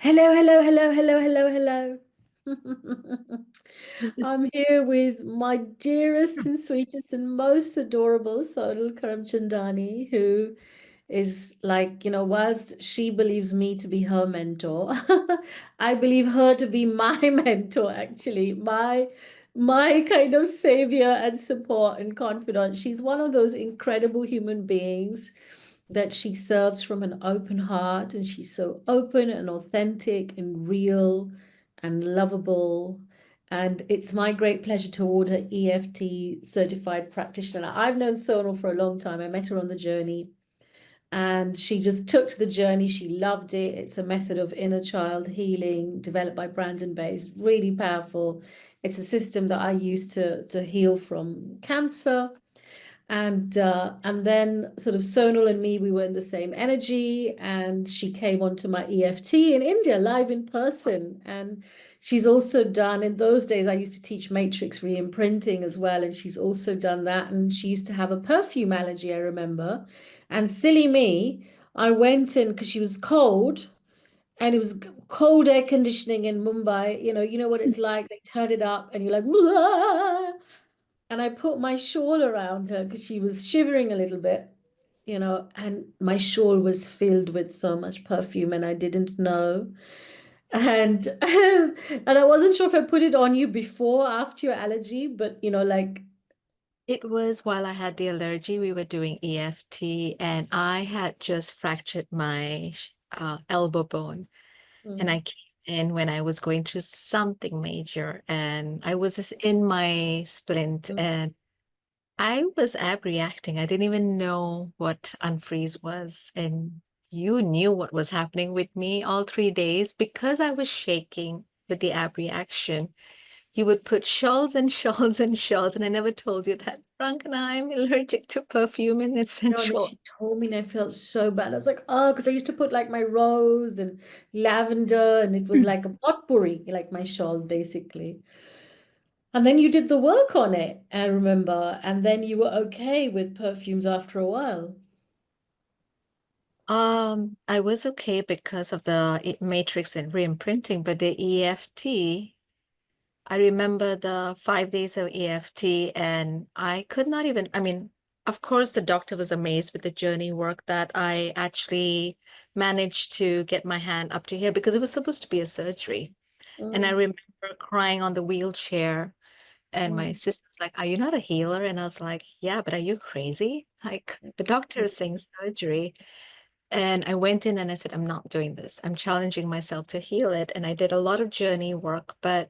Hello, hello, hello, hello, hello, hello. I'm here with my dearest and sweetest and most adorable Sonal Karamchandani, who is like, whilst she believes me to be her mentor, I believe her to be my mentor, actually, my kind of savior and support and confidant. She's one of those incredible human beings that she serves from an open heart, and she's so open and authentic and real and lovable. And it's my great pleasure to award her EFT certified practitioner. I've known Sonal for a long time. I met her on the journey and she just took to the journey. She loved it. It's a method of inner child healing developed by Brandon Bays, really powerful. It's a system that I use to heal from cancer. And then sort of Sonal and me, we were in the same energy, and she came onto my EFT in India live in person. And she's also done, in those days I used to teach matrix re-imprinting as well, and she's also done that. And she used to have a perfume allergy, I remember. And silly me, I went in because she was cold, and it was cold air conditioning in Mumbai. You know what it's like. They turn it up and you're like, "Blah." And I put my shawl around her because she was shivering a little bit, and my shawl was filled with so much perfume and I didn't know. And and I wasn't sure if I put it on you before or after your allergy, but like. It was while I had the allergy, we were doing EFT, and I had just fractured my elbow bone. And I Mm, came in when I was going through something major, and I was just in my splint, mm, and I was ab reacting. I didn't even know what unfreeze was. And you knew what was happening with me all 3 days because I was shaking with the ab reaction. You would put shawls and shawls and shawls, and I never told you that, Frank, and I'm allergic to perfume and no, and then essential. she told me and I felt so bad. I was like, oh, because I used to put like my rose and lavender, and it was like a potpourri, like my shawl basically. And then you did the work on it, I remember, and then you were okay with perfumes after a while. I was okay because of the matrix and re-imprinting, but the EFT, I remember the 5 days of EFT, and I could not even, I mean, of course, the doctor was amazed with the journey work that I actually managed to get my hand up to here because it was supposed to be a surgery. And I Mm, remember crying on the wheelchair. And my mm, sister was like, "Are you not a healer?" And I was like, "Yeah, but are you crazy? Like, the doctor is saying surgery." And I went in and I said, "I'm not doing this. I'm challenging myself to heal it." And I did a lot of journey work. But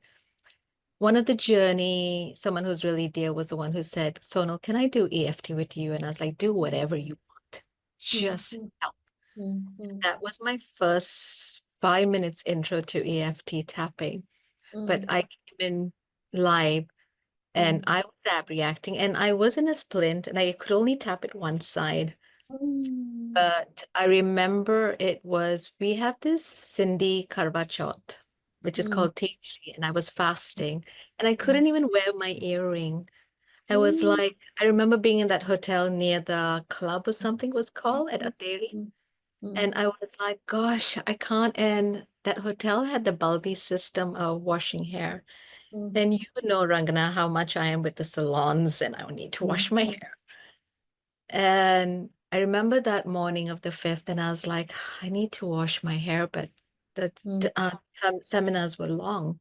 one of the journey, someone who's really dear was the one who said, "Sonal, can I do EFT with you?" And I was like, "Do whatever you want. mm, Just mm, help." mm, mm, That was my first 5 minutes intro to EFT tapping. But mm, I came in live and mm, I was ab reacting, and I was in a splint and I could only tap it one side. mm, But I remember it was, we have this Cindy Karva Chauth, which is mm, called tea tree, and I was fasting and I mm, couldn't even wear my earring. I was mm, like, I remember being in that hotel near the club or something was called at Ateri. mm, And mm, I was like, gosh, I can't. And that hotel had the bulby system of washing hair. mm, And you know, Rangana, how much I am with the salons and I need to mm, wash my mm, hair. And I remember that morning of the 5th, and I was like, I need to wash my hair, but mm, some seminars were long.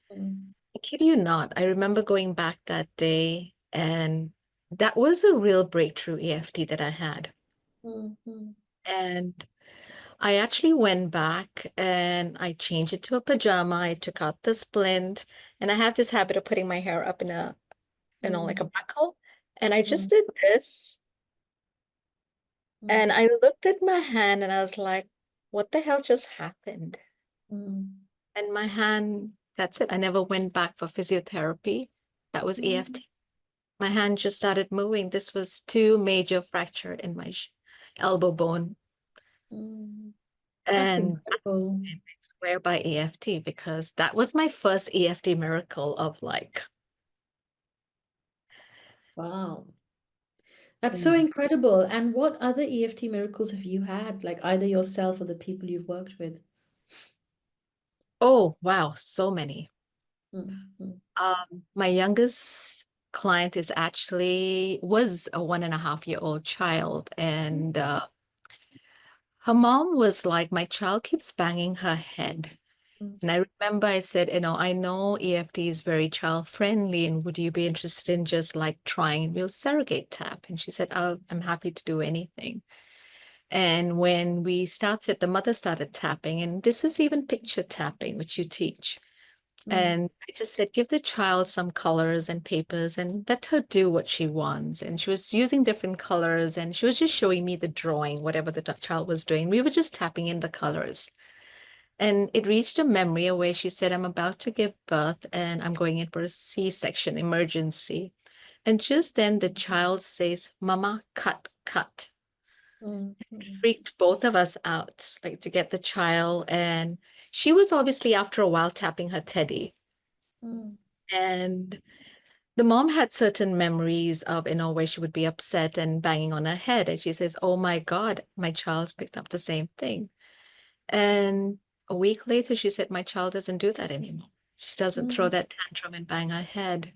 mm, I kid you not, I remember going back that day, and that was a real breakthrough EFT that I had. mm, mm, And I actually went back and I changed it to a pajama. I took out the splint, and I have this habit of putting my hair up in like a mm, buckle. And I just mm, did this. And mm, I looked at my hand and I was like, what the hell just happened? mm, And my hand, that's it. I never went back for physiotherapy. That was mm, EFT. My hand just started moving. This was two major fracture in my elbow bone. mm. That's And that's, incredible. I swear by EFT because that was my first EFT miracle of like, Wow. That's so mm. incredible. And what other EFT miracles have you had, like either yourself or the people you've worked with? Oh, wow, so many. Mm, mm, My youngest client was a 1.5-year-old child, and her mom was like, my child keeps banging her head. mm, And I remember I said, I know EFT is very child friendly, and would you be interested in just like trying real surrogate tap? And she said, I'm happy to do anything. And when the mother started tapping, and this is even picture tapping, which you teach. mm, And I just said, give the child some colors and papers and let her do what she wants. And she was using different colors and she was just showing me the drawing, whatever the child was doing. We were just tapping in the colors. And it reached a memory where she said, I'm about to give birth and I'm going in for a C-section emergency. And just then the child says, Mama, cut, cut. mm, mm, Freaked both of us out, like to get the child. And she was obviously after a while tapping her teddy. mm, And the mom had certain memories of, where she would be upset and banging on her head. And she says, oh my God, my child's picked up the same thing. And a week later, she said, my child doesn't do that anymore. She doesn't throw mm, that tantrum and bang her head.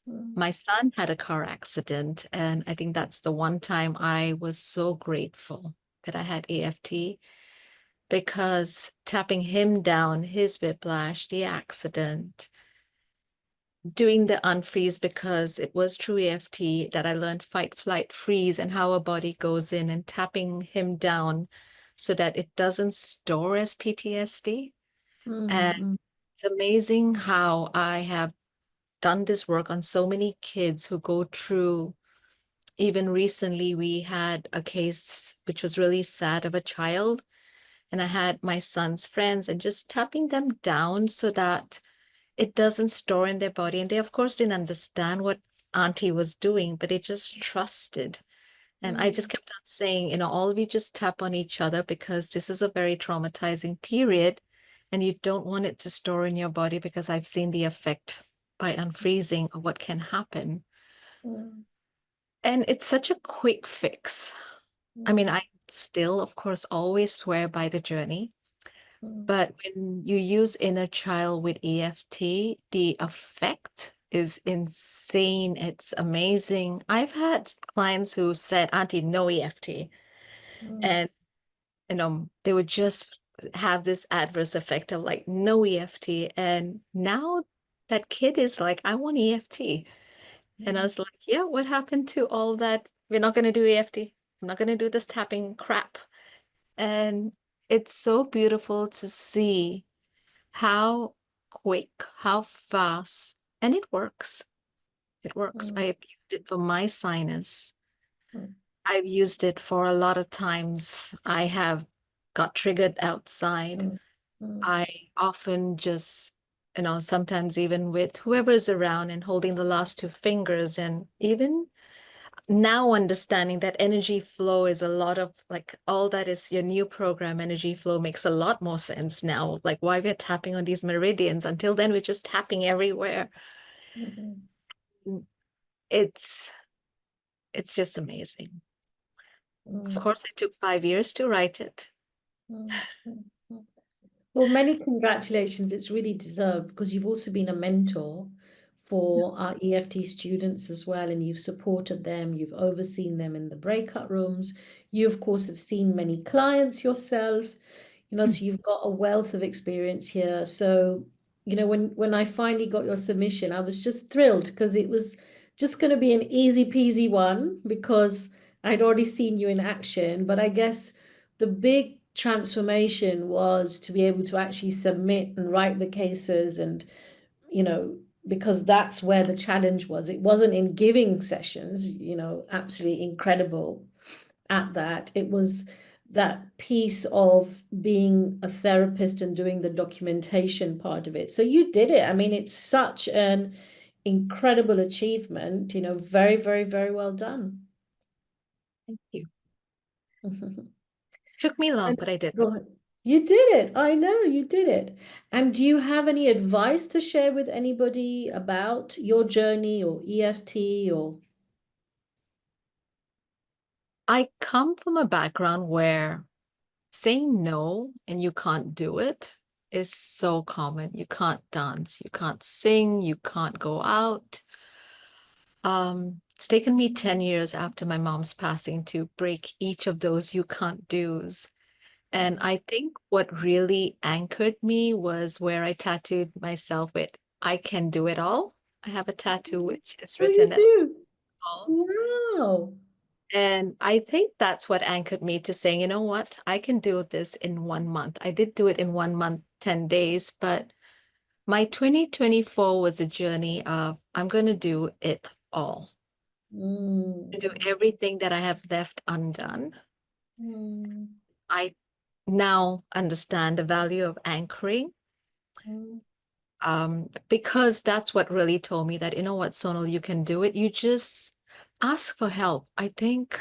mm, My son had a car accident, and I think that's the one time I was so grateful that I had EFT because tapping him down, his whiplash, the accident, doing the unfreeze because it was through EFT that I learned fight, flight, freeze and how our body goes in and tapping him down so that it doesn't store as PTSD. And mm, it's amazing how I have done this work on so many kids who go through. Even recently, we had a case which was really sad of a child, and I had my son's friends and just tapping them down so that it doesn't store in their body. And they, of course, didn't understand what Auntie was doing, but they just trusted. And I just mm, kept on saying, all we just tap on each other because this is a very traumatizing period. And you don't want it to store in your body because I've seen the effect by unfreezing of what can happen. mm, And it's such a quick fix. I mean, mm, I still, of course, always swear by the journey. mm, But when you use inner child with EFT, the effect is insane. It's amazing. I've had clients who said, Auntie, no EFT. mm, And, they would just have this adverse effect of like, no EFT. And now that kid is like, I want EFT. And I mm, was like, yeah, what happened to all that? We're not going to do EFT. I'm not going to do this tapping crap. And it's so beautiful to see how quick, how fast, and it works. It works. I mm, have used it for my sinus. mm, I've used it for a lot of times. I have got triggered outside. mm, mm, I often just, sometimes even with whoever's around and holding the last two fingers, and even now understanding that energy flow is a lot of like all that is your new program. Energy flow makes a lot more sense now, like why we're tapping on these meridians. Until then we're just tapping everywhere. mm, Mm, it's it's just amazing. Of mm, course, it took 5 years to write it. mm, mm, mm. Well, many congratulations. It's really deserved because you've also been a mentor for our EFT students as well, and you've supported them, you've overseen them in the breakout rooms. You, of course, have seen many clients yourself, so you've got a wealth of experience here. So, when I finally got your submission, I was just thrilled because it was just going to be an easy peasy one because I'd already seen you in action. But I guess the big transformation was to be able to actually submit and write the cases and because that's where the challenge was. It wasn't in giving sessions, absolutely incredible at that. It was that piece of being a therapist and doing the documentation part of it. So you did it. I mean, it's such an incredible achievement, very, very, very well done. Thank you. Took me long, And but I did go it. ahead. You did it. I know you did it. And do you have any advice to share with anybody about your journey or EFT or? I come from a background where saying no and you can't do it is so common. You can't dance, you can't sing, you can't go out. It's taken me 10 years after my mom's passing to break each of those you can't do's. And Mm. I think what really anchored me was where I tattooed myself with, I can do it all. I have a tattoo which is Oh, you written at do? all. Wow. And I think that's what anchored me to saying, you know what, I can do this in 1 month. I did do it in 1 month, 10 days, but my 2024 was a journey of I'm going to do it all, to do Mm. everything that I have left undone. Mm. I now understand the value of anchoring, Mm. because that's what really told me that, you know what, Sonal, you can do it. You just ask for help. I think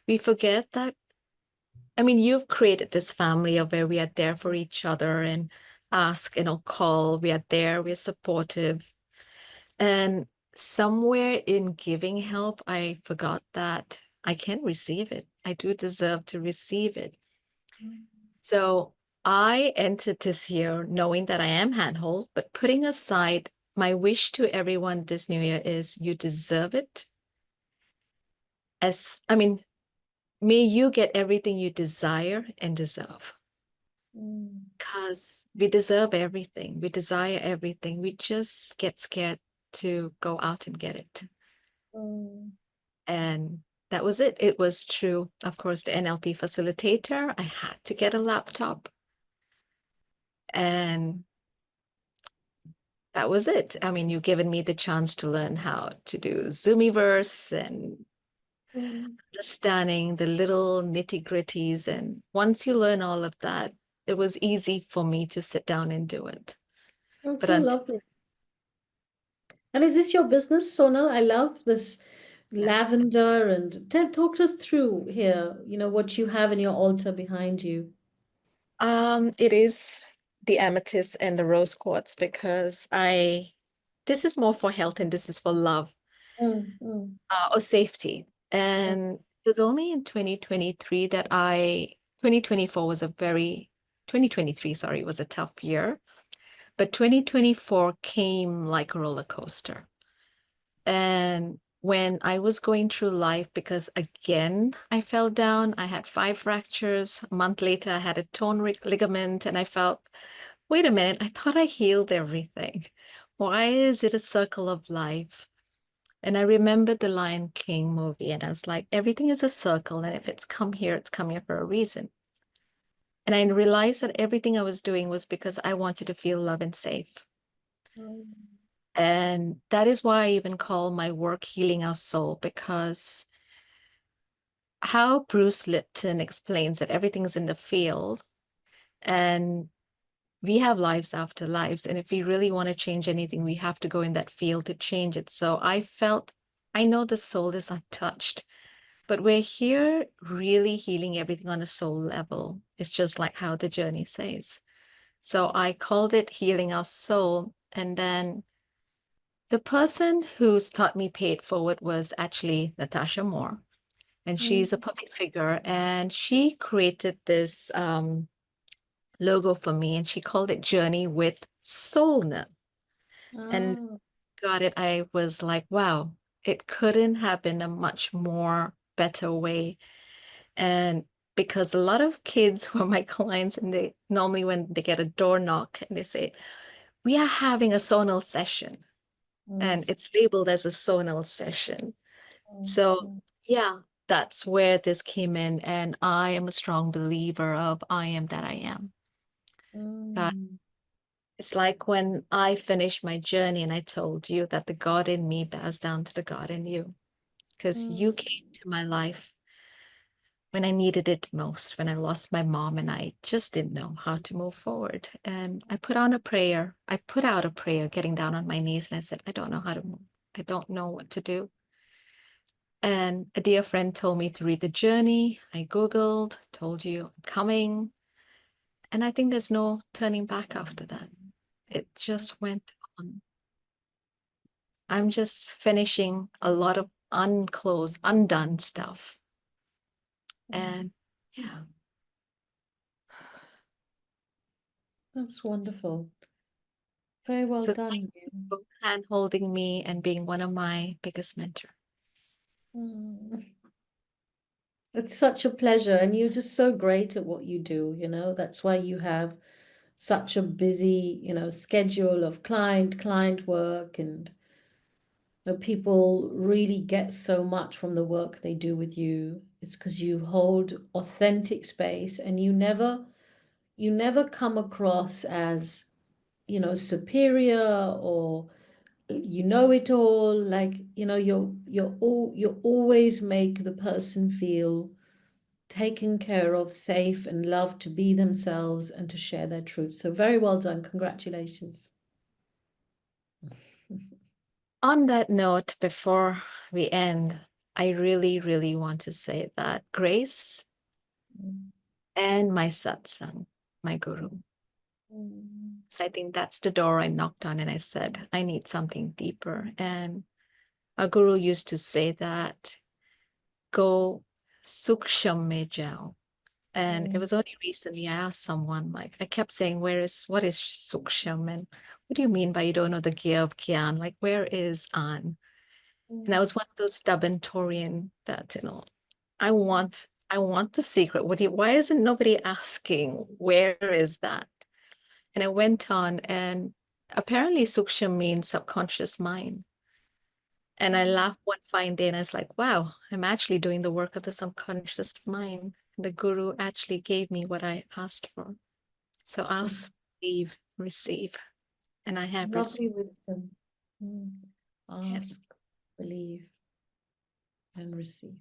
we forget that. I mean, you've created this family of where we are there for each other and ask, call, we are there, we're supportive. And somewhere in giving help, I forgot that I can receive it. I do deserve to receive it. So I entered this year knowing that I am handhold, but putting aside my wish to everyone this new year is you deserve it. I mean, may you get everything you desire and deserve. Mm. Because we deserve everything. We desire everything. We just get scared to go out and get it. Mm. And that was it. It was true. Of course, the NLP facilitator, I had to get a laptop. And that was it. I mean, you've given me the chance to learn how to do Zoomiverse and Mm. understanding the little nitty-gritties. And once you learn all of that, it was easy for me to sit down and do it. That's But so until lovely. And is this your business, Sonal? I love this lavender and talk us through here, what you have in your altar behind you. It is the amethyst and the rose quartz because this is more for health and this is for love, Mm. Mm. or safety. Mm. And it was only in 2023 that 2024 was 2023, sorry, was a tough year. But 2024 came like a roller coaster. And when I was going through life, because again, I fell down, I had 5 fractures. A month later, I had a torn ligament, and I felt, wait a minute, I thought I healed everything. Why is it a circle of life? And I remembered the Lion King movie, and I was like, everything is a circle, and if it's come here for a reason. And I realized that everything I was doing was because I wanted to feel love and safe. Mm. And that is why I even call my work Healing Our Soul, because how Bruce Lipton explains that everything's in the field and we have lives after lives. And if we really want to change anything, we have to go in that field to change it. So I felt, I know the soul is untouched, but we're here really healing everything on a soul level. It's just like how the journey says. So I called it Healing Our Soul. And then the person who's taught me pay it forward was actually Natasha Moore. And she's a Mm. public figure. And she created this logo for me and she called it Journey with Soulna. And Ah. got it, I was like, wow, it couldn't have been a much more better way. And because a lot of kids who are my clients, and they normally when they get a door knock and they say, we are having a sonal session, Mm. and it's labeled as a sonal session. Mm. So Mm. yeah, that's where this came in. And I am a strong believer of I am that I am. That Mm. it's like when I finished my journey and I told you that the God in me bows down to the God in you, because you Mm. came to my life when I needed it most, when I lost my mom and I just didn't know how to move forward. And I put on a prayer. I put out a prayer, getting down on my knees, and I said, I don't know how to move. I don't know what to do. And a dear friend told me to read the journey. I Googled, told you I'm coming. And I think there's no turning back after that. It just went on. I'm just finishing a lot of unclosed, undone stuff. Mm. And yeah, That's wonderful. Very well So thank done. you for hand holding me and being one of my biggest mentors. Mm. It's such a pleasure, and you're just so great at what you do, That's why you have such a busy, schedule of client work, and people really get so much from the work they do with you. It's because you hold authentic space, and you never come across as, superior, or you know it all. Like, you always make the person feel taken care of, safe, and loved to be themselves and to share their truth. So very well done. Congratulations. On that note, before we end, I really, really want to say that Grace and my satsang, my guru. Mm. So I think that's the door I knocked on, and I said, I need something deeper. And our guru used to say that, go suksham mein jao. And it Mm. was only recently I asked someone, like, I kept saying, what is suksham? And what do you mean by you don't know the gear of Gyan? Like, where is An? And I Mm. was one of those stubborn Taurian that, I want the secret. Why isn't nobody asking, where is that? And I went on, and apparently Sukshma means subconscious mind. And I laughed one fine day and I was like, wow, I'm actually doing the work of the subconscious mind. And the guru actually gave me what I asked for. So Mm. ask, believe, receive. And I have received. Lovely wisdom. Mm. Yes. Ask, believe, and receive.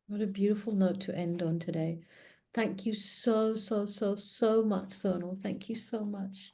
What a beautiful note to end on today. Thank you so, so, so, so much, Sonal. Thank you so much.